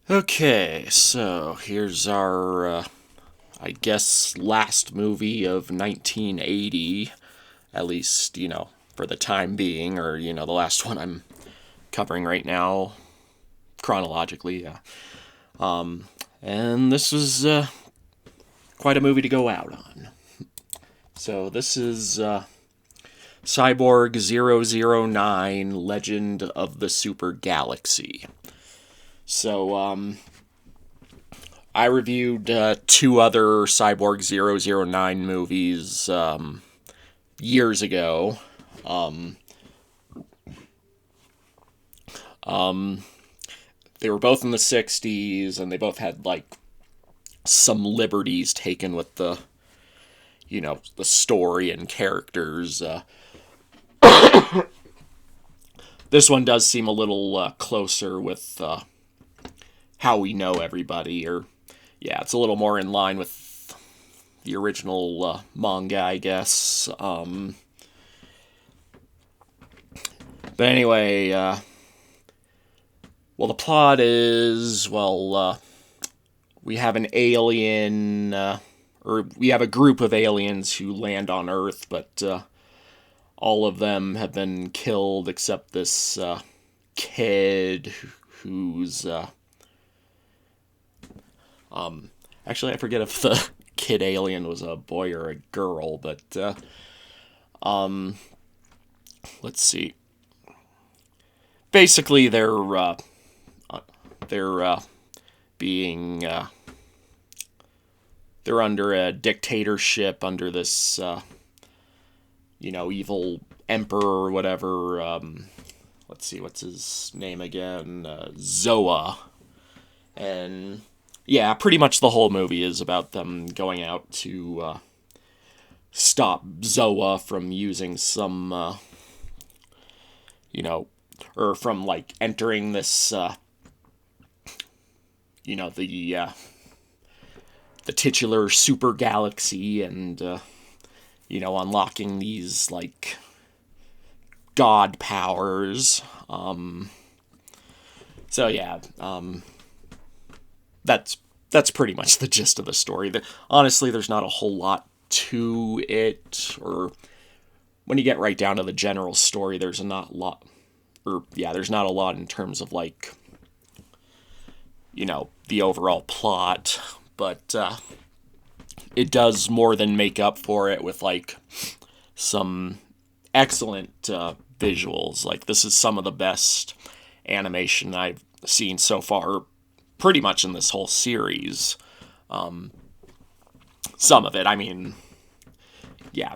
Okay, so here's our, I guess, last movie of 1980, at least, for the time being, or, the last one I'm covering right now, chronologically, yeah. And this was quite a movie to go out on. So this is Cyborg 009 Legend of the Super Galaxy. So, I reviewed two other Cyborg 009 movies years ago. Um, they were both in the 60s, and they both had, like, some liberties taken with the story and characters. This one does seem a little closer with how we know everybody, or, yeah, it's a little more in line with the original manga, I guess. But anyway, well, the plot is, we have an alien, or we have a group of aliens who land on Earth, but all of them have been killed except this kid who's, actually, I forget if the kid alien was a boy or a girl, but let's see. Basically, they're being they're under a dictatorship under this evil emperor or whatever. Let's see, what's his name again? Zoa. And yeah, pretty much the whole movie is about them going out to stop Zoa from using some, or from, like, entering this, the titular super galaxy and, unlocking these, like, god powers. So yeah, that's pretty much the gist of the story. Honestly, there's not a whole lot to it, or when you get right down to the general story, there's not a lot, or yeah, there's not a lot in terms of, like, the overall plot, but it does more than make up for it with, like, some excellent visuals. Like, this is some of the best animation I've seen so far, pretty much in this whole series. Some of it, I mean, yeah,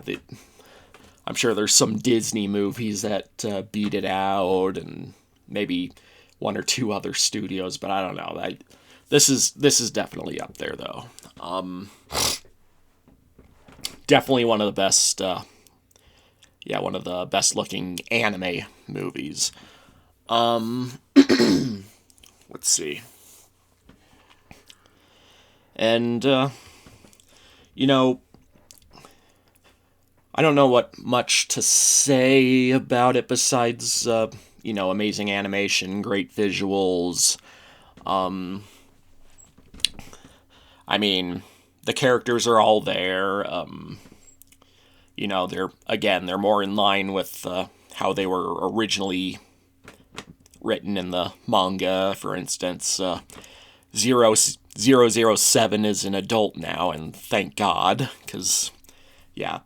I'm sure there's some Disney movies that beat it out, and maybe one or two other studios, but I don't know. This is definitely up there, though. Definitely one of the best. One of the best looking anime movies. Let's see. And you know, I don't know what much to say about it besides amazing animation, great visuals. Um, I mean, the characters are all there. They're more in line with how they were originally written in the manga. For instance, 007 is an adult now, and thank God, because yeah,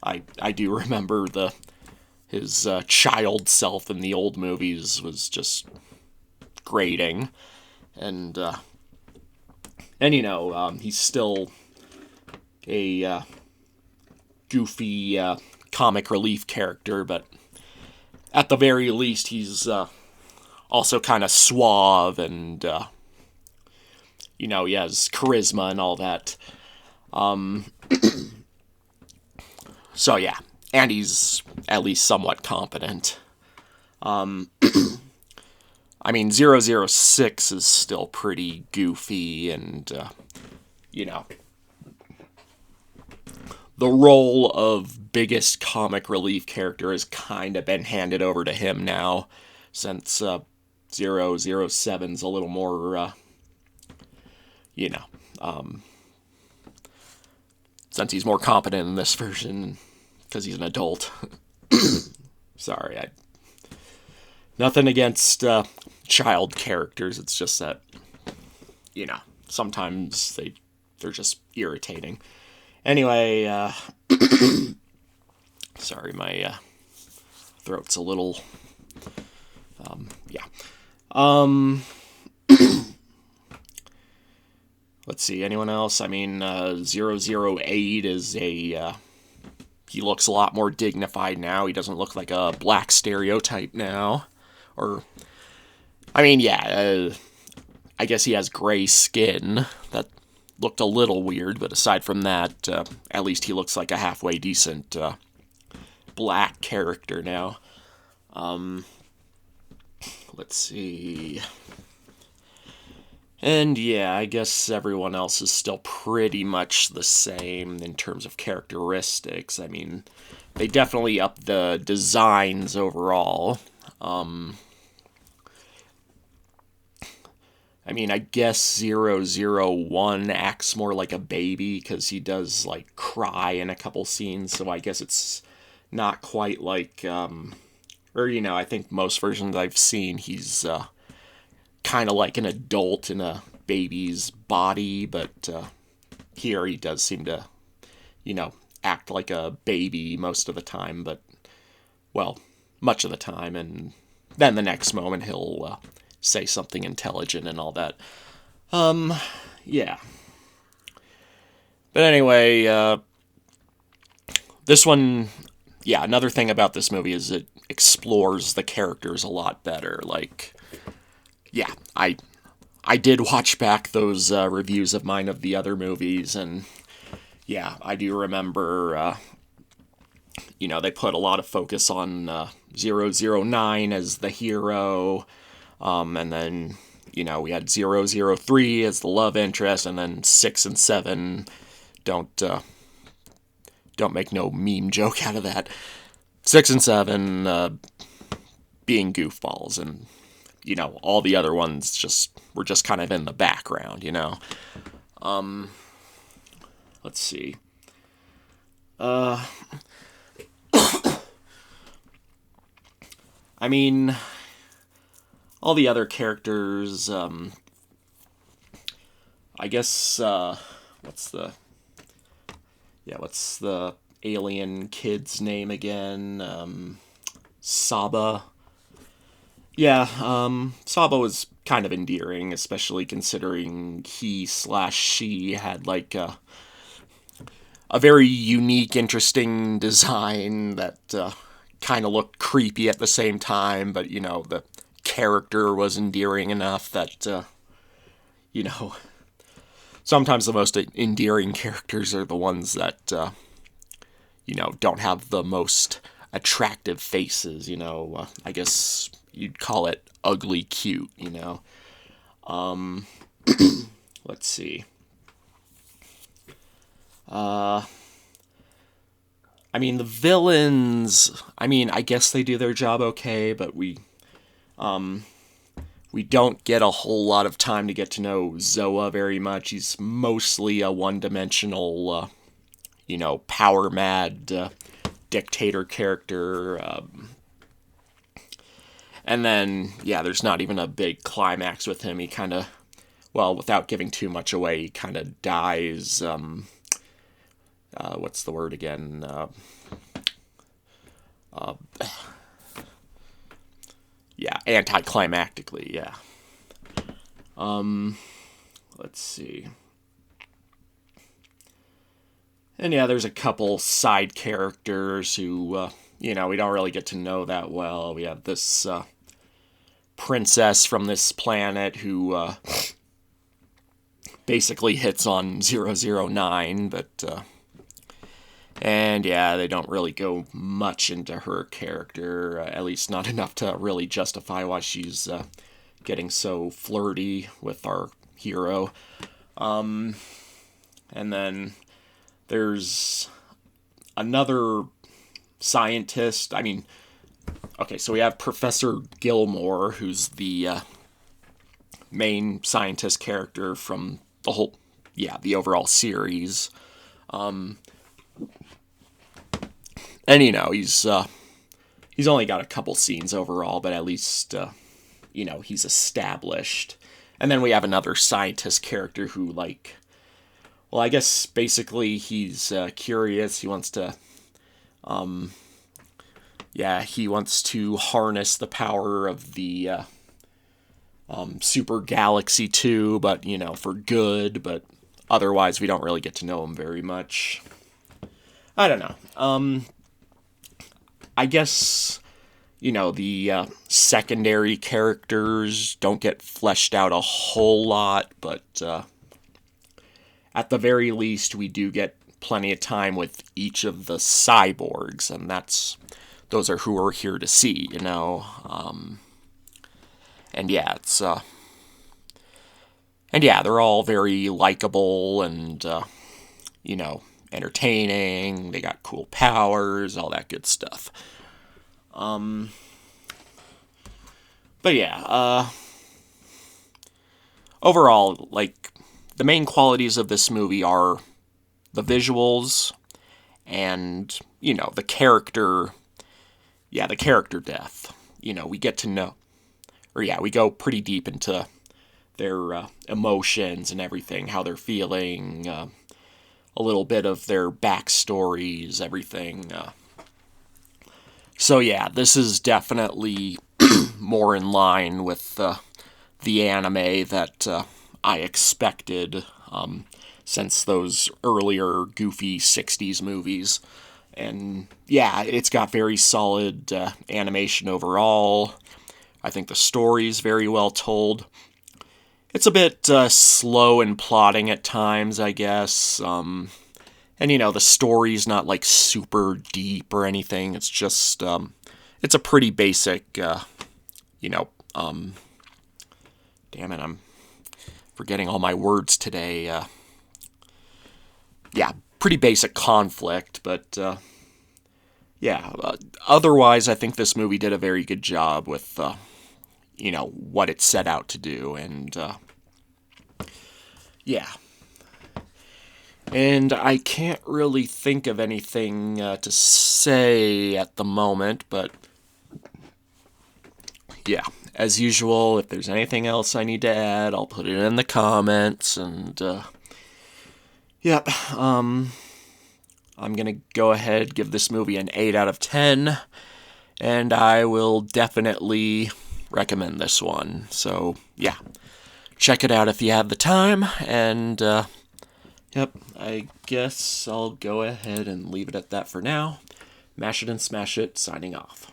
I do remember his child self in the old movies was just grating, and he's still a goofy comic relief character, but at the very least, he's also kind of suave, and he has charisma and all that. So yeah, and he's at least somewhat competent. I mean, 006 is still pretty goofy, and you know, the role of biggest comic relief character has kind of been handed over to him now, since 007's a little more you know, since he's more competent in this version because he's an adult. Sorry, nothing against child characters. It's just that, sometimes they're just irritating. Anyway, sorry, my throat's a little, yeah. Let's see, anyone else? I mean, 008 is he looks a lot more dignified now. He doesn't look like a black stereotype now. Or, I mean, yeah, I guess he has gray skin. That looked a little weird, but aside from that, at least he looks like a halfway decent black character now. Let's see. And yeah, I guess everyone else is still pretty much the same in terms of characteristics. I mean, they definitely up the designs overall. I mean, I guess 001 acts more like a baby because he does, like, cry in a couple scenes, so I guess it's not quite like, I think most versions I've seen, he's kind of like an adult in a baby's body, but here he does seem to, act like a baby most of the time, but, well, much of the time, and then the next moment he'll say something intelligent and all that. Yeah. But anyway, this one, yeah, another thing about this movie is it explores the characters a lot better. Like, yeah, I did watch back those reviews of mine of the other movies, and yeah, I do remember, they put a lot of focus on 009 as the hero, and then, we had 003 as the love interest, and then 6 and 7, don't make no meme joke out of that. 6 and 7 being goofballs, and all the other ones were just kind of in the background, Let's see. I mean, all the other characters, I guess, what's the alien kid's name again? Saba. Yeah, Saba was kind of endearing, especially considering he/she had, like, a very unique, interesting design that kind of looked creepy at the same time, but, the character was endearing enough that, sometimes the most endearing characters are the ones that, don't have the most attractive faces, I guess you'd call it ugly cute, Let's see. I mean, the villains, I guess they do their job okay, but we don't get a whole lot of time to get to know Zoa very much. He's mostly a one-dimensional, power-mad dictator character. And then, yeah, there's not even a big climax with him. He kind of, well, without giving too much away, he kind of dies, what's the word again? Yeah, anticlimactically, yeah. Let's see. And yeah, there's a couple side characters who, we don't really get to know that well. We have this princess from this planet who basically hits on 009, but and yeah, they don't really go much into her character, at least not enough to really justify why she's getting so flirty with our hero. And then there's another scientist. Okay, so we have Professor Gilmore, who's the main scientist character from the whole, yeah, the overall series. And he's only got a couple scenes overall, but at least he's established. And then we have another scientist character who, like, well, I guess basically he's curious. He wants to, he wants to harness the power of the super galaxy too, but for good. But otherwise, we don't really get to know him very much. I don't know. I guess the secondary characters don't get fleshed out a whole lot, but at the very least, we do get plenty of time with each of the cyborgs, and those are who we're here to see, and yeah, they're all very likable and entertaining. They got cool powers, all that good stuff. But yeah, overall, like, the main qualities of this movie are the visuals and, the character, the character depth. We get to know, we go pretty deep into their emotions and everything, how they're feeling, a little bit of their backstories, everything. So yeah, this is definitely more in line with the anime that I expected since those earlier goofy 60s movies. And yeah, it's got very solid animation overall. I think the story's very well told. It's a bit slow in plotting at times, I guess. And, the story's not, like, super deep or anything. It's just, it's a pretty basic, damn it, I'm forgetting all my words today. Pretty basic conflict, but, otherwise, I think this movie did a very good job with, what it set out to do, and, And I can't really think of anything to say at the moment, but yeah, as usual, if there's anything else I need to add, I'll put it in the comments, and I'm gonna go ahead, give this movie an 8 out of 10, and I will definitely recommend this one. So, yeah, check it out if you have the time, and I guess I'll go ahead and leave it at that for now. Mash it and smash it, signing off.